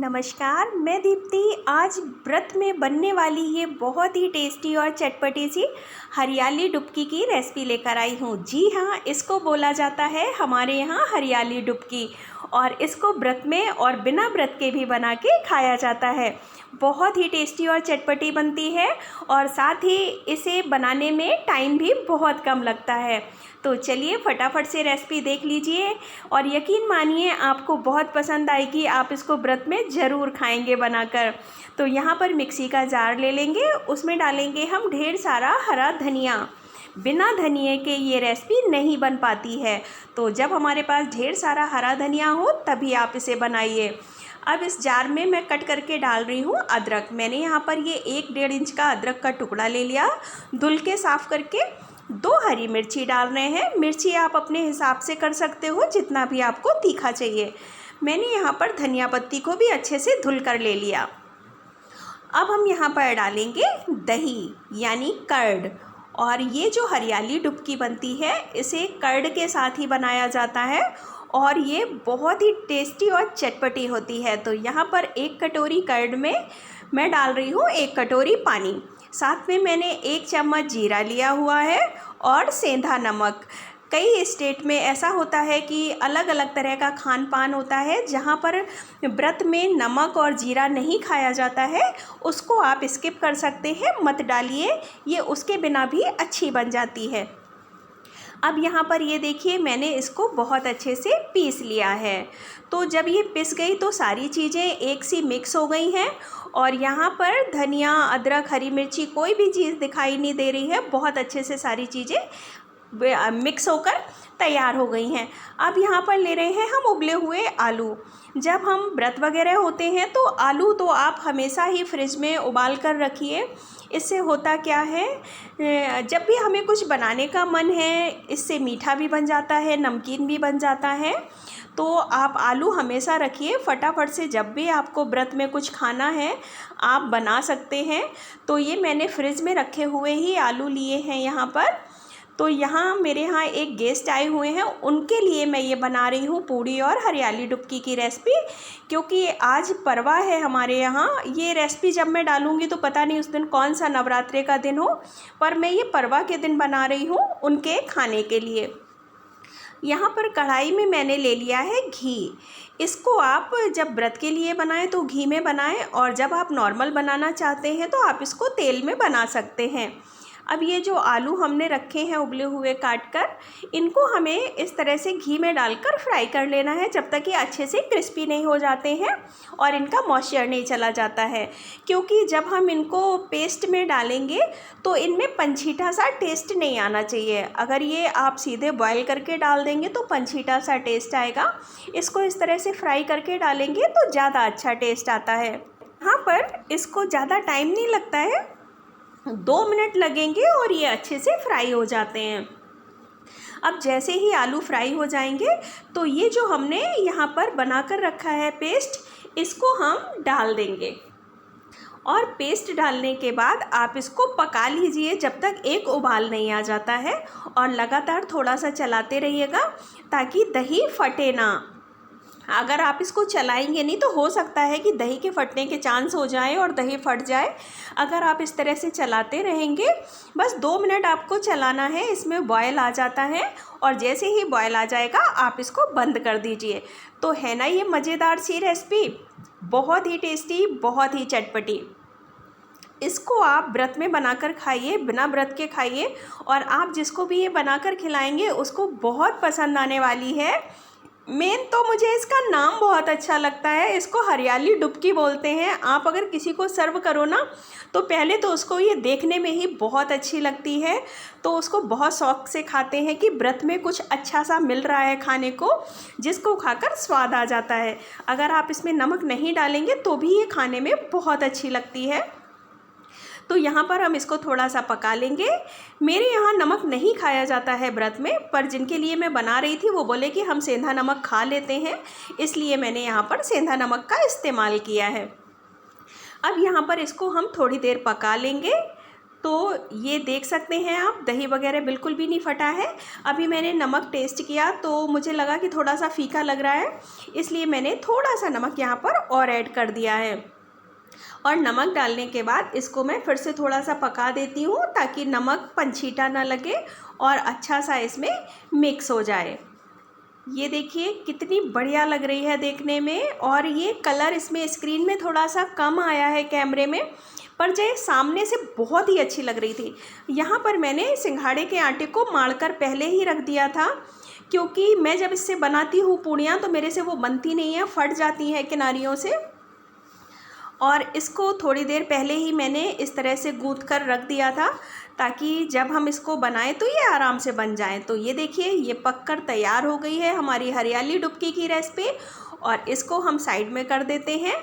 नमस्कार, मैं दीप्ति। आज व्रत में बनने वाली ये बहुत ही टेस्टी और चटपटी सी हरियाली डुबकी की रेसिपी लेकर आई हूँ। जी हाँ, इसको बोला जाता है हमारे यहाँ हरियाली डुबकी और इसको व्रत में और बिना व्रत के भी बना के खाया जाता है। बहुत ही टेस्टी और चटपटी बनती है और साथ ही इसे बनाने में टाइम भी बहुत कम लगता है। तो चलिए फटाफट से रेसिपी देख लीजिए और यकीन मानिए आपको बहुत पसंद आएगी। आप इसको व्रत में ज़रूर खाएंगे बनाकर। तो यहाँ पर मिक्सी का जार ले लेंगे, उसमें डालेंगे हम ढेर सारा हरा धनिया। बिना धनिए के ये रेसिपी नहीं बन पाती है, तो जब हमारे पास ढेर सारा हरा धनिया हो तभी आप इसे बनाइए। अब इस जार में मैं कट करके डाल रही हूँ अदरक। मैंने यहाँ पर ये 1-1.5 इंच का अदरक का टुकड़ा ले लिया, धुल के साफ़ करके। 2 हरी मिर्ची डाल रहे हैं। मिर्ची आप अपने हिसाब से कर सकते हो, जितना भी आपको तीखा चाहिए। मैंने यहाँ पर धनिया पत्ती को भी अच्छे से धुल कर ले लिया। अब हम यहाँ पर डालेंगे दही यानी कर्ड। और ये जो हरियाली डुबकी बनती है इसे कर्ड के साथ ही बनाया जाता है और ये बहुत ही टेस्टी और चटपटी होती है। तो यहाँ पर 1 कटोरी कर्ड में मैं डाल रही हूँ 1 कटोरी पानी। साथ में मैंने 1 चम्मच जीरा लिया हुआ है और सेंधा नमक। कई स्टेट में ऐसा होता है कि अलग अलग तरह का खान पान होता है, जहाँ पर व्रत में नमक और जीरा नहीं खाया जाता है, उसको आप स्किप कर सकते हैं, मत डालिए। ये उसके बिना भी अच्छी बन जाती है। अब यहाँ पर ये देखिए, मैंने इसको बहुत अच्छे से पीस लिया है। तो जब ये पिस गई तो सारी चीज़ें एक सी मिक्स हो गई हैं और यहाँ पर धनिया, अदरक, हरी मिर्ची कोई भी चीज़ दिखाई नहीं दे रही है। बहुत अच्छे से सारी चीज़ें मिक्स होकर तैयार हो गई हैं। अब यहाँ पर ले रहे हैं हम उबले हुए आलू। जब हम व्रत वगैरह होते हैं तो आलू तो आप हमेशा ही फ्रिज में उबाल कर रखिए। इससे होता क्या है, जब भी हमें कुछ बनाने का मन है, इससे मीठा भी बन जाता है, नमकीन भी बन जाता है। तो आप आलू हमेशा रखिए। फटाफट से जब भी आपको व्रत में कुछ खाना है आप बना सकते हैं। तो ये मैंने फ्रिज में रखे हुए ही आलू लिए हैं यहाँ पर। तो यहाँ मेरे यहाँ एक गेस्ट आए हुए हैं, उनके लिए मैं ये बना रही हूँ पूड़ी और हरियाली डुबकी की रेसिपी, क्योंकि आज परवा है हमारे यहाँ। ये रेसिपी जब मैं डालूँगी तो पता नहीं उस दिन कौन सा नवरात्रे का दिन हो, पर मैं ये परवा के दिन बना रही हूँ उनके खाने के लिए। यहाँ पर कढ़ाई में मैंने ले लिया है घी। इसको आप जब व्रत के लिए बनाएं तो घी में बनाएं और जब आप नॉर्मल बनाना चाहते हैं तो आप इसको तेल में बना सकते हैं। अब ये जो आलू हमने रखे हैं उबले हुए काट कर, इनको हमें इस तरह से घी में डालकर फ्राई कर लेना है जब तक ये अच्छे से क्रिस्पी नहीं हो जाते हैं और इनका मॉइस्चर नहीं चला जाता है। क्योंकि जब हम इनको पेस्ट में डालेंगे तो इनमें पंछीठा सा टेस्ट नहीं आना चाहिए। अगर ये आप सीधे बॉयल करके डाल देंगे तो पंछीठा सा टेस्ट आएगा। इसको इस तरह से फ्राई करके डालेंगे तो ज़्यादा अच्छा टेस्ट आता है। यहाँ पर इसको ज़्यादा टाइम नहीं लगता है, 2 मिनट लगेंगे और ये अच्छे से फ्राई हो जाते हैं। अब जैसे ही आलू फ्राई हो जाएंगे तो ये जो हमने यहाँ पर बनाकर रखा है पेस्ट, इसको हम डाल देंगे। और पेस्ट डालने के बाद आप इसको पका लीजिए जब तक एक उबाल नहीं आ जाता है और लगातार थोड़ा सा चलाते रहिएगा ताकि दही फटे ना। अगर आप इसको चलाएंगे नहीं तो हो सकता है कि दही के फटने के चांस हो जाए और दही फट जाए। अगर आप इस तरह से चलाते रहेंगे, बस 2 मिनट आपको चलाना है, इसमें बॉयल आ जाता है और जैसे ही बॉयल आ जाएगा आप इसको बंद कर दीजिए। तो है ना ये मज़ेदार सी रेसिपी, बहुत ही टेस्टी, बहुत ही चटपटी। इसको आप व्रत में बनाकर खाइए, बिना व्रत के खाइए और आप जिसको भी ये बनाकर खिलाएंगे उसको बहुत पसंद आने वाली है। मेन तो मुझे इसका नाम बहुत अच्छा लगता है। इसको हरियाली डुबकी बोलते हैं। आप अगर किसी को सर्व करो ना तो पहले तो उसको ये देखने में ही बहुत अच्छी लगती है, तो उसको बहुत शौक़ से खाते हैं कि व्रत में कुछ अच्छा सा मिल रहा है खाने को, जिसको खाकर स्वाद आ जाता है। अगर आप इसमें नमक नहीं डालेंगे तो भी ये खाने में बहुत अच्छी लगती है। तो यहाँ पर हम इसको थोड़ा सा पका लेंगे। मेरे यहाँ नमक नहीं खाया जाता है व्रत में, पर जिनके लिए मैं बना रही थी वो बोले कि हम सेंधा नमक खा लेते हैं, इसलिए मैंने यहाँ पर सेंधा नमक का इस्तेमाल किया है। अब यहाँ पर इसको हम थोड़ी देर पका लेंगे तो ये देख सकते हैं आप, दही वगैरह बिल्कुल भी नहीं फटा है। अभी मैंने नमक टेस्ट किया तो मुझे लगा कि थोड़ा सा फीका लग रहा है, इसलिए मैंने थोड़ा सा नमक यहाँ पर और ऐड कर दिया है। और नमक डालने के बाद इसको मैं फिर से थोड़ा सा पका देती हूँ ताकि नमक पंछीटा ना लगे और अच्छा सा इसमें मिक्स हो जाए। ये देखिए कितनी बढ़िया लग रही है देखने में, और ये कलर इसमें स्क्रीन में थोड़ा सा कम आया है कैमरे में, पर जो सामने से बहुत ही अच्छी लग रही थी। यहाँ पर मैंने सिंघाड़े के आटे को माड़कर पहले ही रख दिया था, क्योंकि मैं जब इससे बनाती हूँ पूड़ियाँ तो मेरे से वो बनती नहीं है, फट जाती हैं किनारियों से। और इसको थोड़ी देर पहले ही मैंने इस तरह से गूँथ कर रख दिया था ताकि जब हम इसको बनाएं तो ये आराम से बन जाएं। तो ये देखिए ये पककर तैयार हो गई है हमारी हरियाली डुबकी की रेसिपी, और इसको हम साइड में कर देते हैं।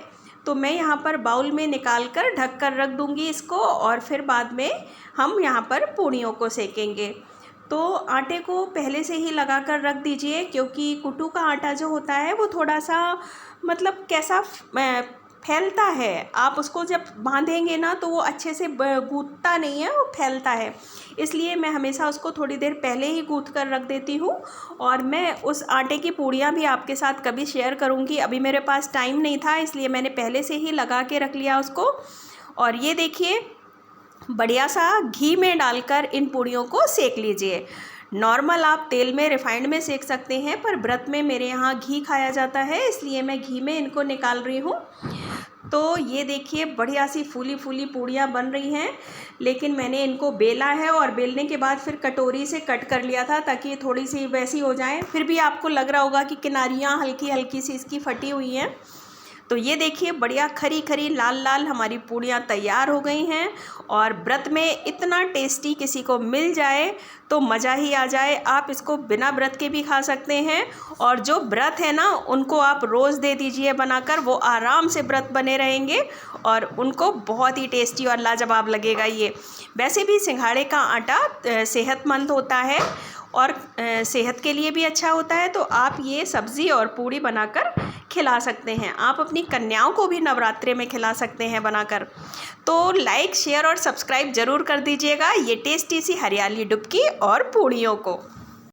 तो मैं यहाँ पर बाउल में निकाल कर ढक कर रख दूँगी इसको, और फिर बाद में हम यहाँ पर पूड़ियों को सेकेंगे। तो आटे को पहले से ही लगा कर रख दीजिए, क्योंकि कुटू का आटा जो होता है वो थोड़ा सा मतलब कैसा फैलता है। आप उसको जब बांधेंगे ना तो वो अच्छे से गूँथता नहीं है, वो फैलता है। इसलिए मैं हमेशा उसको थोड़ी देर पहले ही गूँथ कर रख देती हूँ। और मैं उस आटे की पूड़ियाँ भी आपके साथ कभी शेयर करूँगी। अभी मेरे पास टाइम नहीं था, इसलिए मैंने पहले से ही लगा के रख लिया उसको। और ये देखिए बढ़िया सा घी में डालकर इन पूड़ियों को सेक लीजिए। नॉर्मल आप तेल में रिफाइंड में सेक सकते हैं, पर व्रत में मेरे यहाँ घी खाया जाता है, इसलिए मैं घी में इनको निकाल रही हूँ। तो ये देखिए बढ़िया सी फूली फूली पूड़ियाँ बन रही हैं, लेकिन मैंने इनको बेला है और बेलने के बाद फिर कटोरी से कट कर लिया था ताकि थोड़ी सी वैसी हो जाए। फिर भी आपको लग रहा होगा कि किनारियाँ हल्की हल्की सी इसकी फटी हुई हैं। तो ये देखिए बढ़िया खरी खरी लाल लाल हमारी पूड़ियाँ तैयार हो गई हैं। और व्रत में इतना टेस्टी किसी को मिल जाए तो मज़ा ही आ जाए। आप इसको बिना व्रत के भी खा सकते हैं, और जो व्रत है ना उनको आप रोज़ दे दीजिए बनाकर, वो आराम से व्रत बने रहेंगे और उनको बहुत ही टेस्टी और लाजवाब लगेगा। ये वैसे भी सिंघाड़े का आटा सेहतमंद होता है और सेहत के लिए भी अच्छा होता है। तो आप ये सब्ज़ी और पूड़ी बनाकर खिला सकते हैं। आप अपनी कन्याओं को भी नवरात्रे में खिला सकते हैं बनाकर। तो लाइक शेयर और सब्सक्राइब ज़रूर कर दीजिएगा ये टेस्टी सी हरियाली डुबकी और पूड़ियों को।